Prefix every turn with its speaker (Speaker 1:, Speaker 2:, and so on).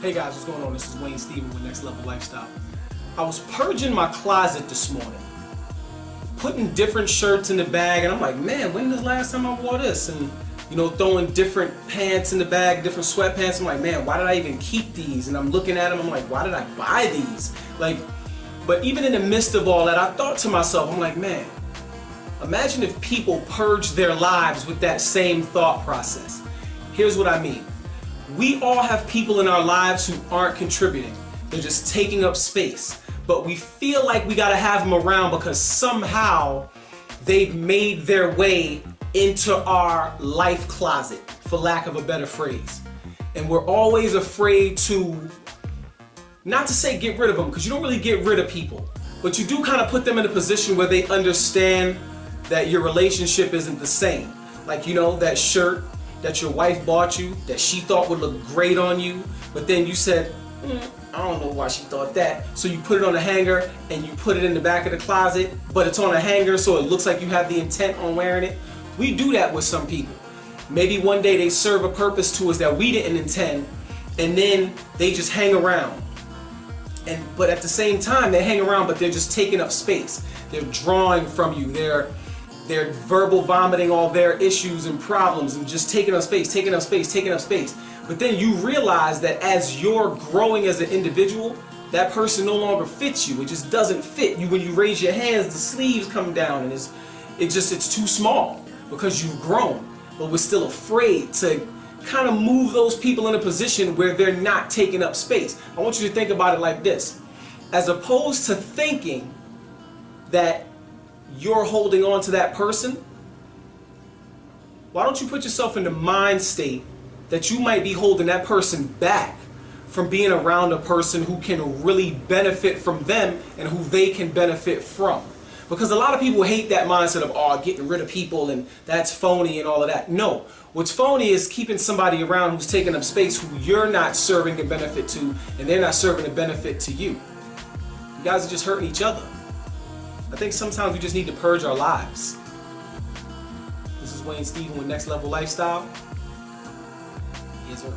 Speaker 1: Hey guys, what's going on? This is Wayne Steven with Next Level Lifestyle. I was purging my closet this morning, putting different shirts in the bag, and I'm like, man, when was the last time I wore this? And throwing different pants in the bag, different sweatpants. I'm like, man, why did I even keep these? And I'm looking at them, I'm like, why did I buy these? But even in the midst of all that, I thought to myself, I'm like, man, imagine if people purged their lives with that same thought process. Here's what I mean. We all have people in our lives who aren't contributing. They're just taking up space. But we feel like we gotta have them around because somehow they've made their way into our life closet, for lack of a better phrase. And we're always afraid to, not to say get rid of them, because you don't really get rid of people, but you do kind of put them in a position where they understand that your relationship isn't the same. Like, that shirt that your wife bought you that she thought would look great on you, but then you said, I don't know why she thought that. So you put it on a hanger and you put it in the back of the closet, but it's on a hanger so it looks like you have the intent on wearing it. We do that with some people. Maybe one day they serve a purpose to us that we didn't intend, and then they just hang around. But at the same time, they hang around, but they're just taking up space. They're drawing from you. They're verbal vomiting all their issues and problems and just taking up space, taking up space, taking up space. But then you realize that as you're growing as an individual, that person no longer fits you. It just doesn't fit you. When you raise your hands, the sleeves come down and it's too small because you've grown. But we're still afraid to kind of move those people in a position where they're not taking up space. I want you to think about it like this. As opposed to thinking that you're holding on to that person, why don't you put yourself in the mind state that you might be holding that person back from being around a person who can really benefit from them and who they can benefit from? Because a lot of people hate that mindset of, getting rid of people and that's phony and all of that. No, what's phony is keeping somebody around who's taking up space who you're not serving a benefit to and they're not serving a benefit to you. You guys are just hurting each other. I think sometimes we just need to purge our lives. This is Wayne Steven with Next Level Lifestyle. Yes, sir.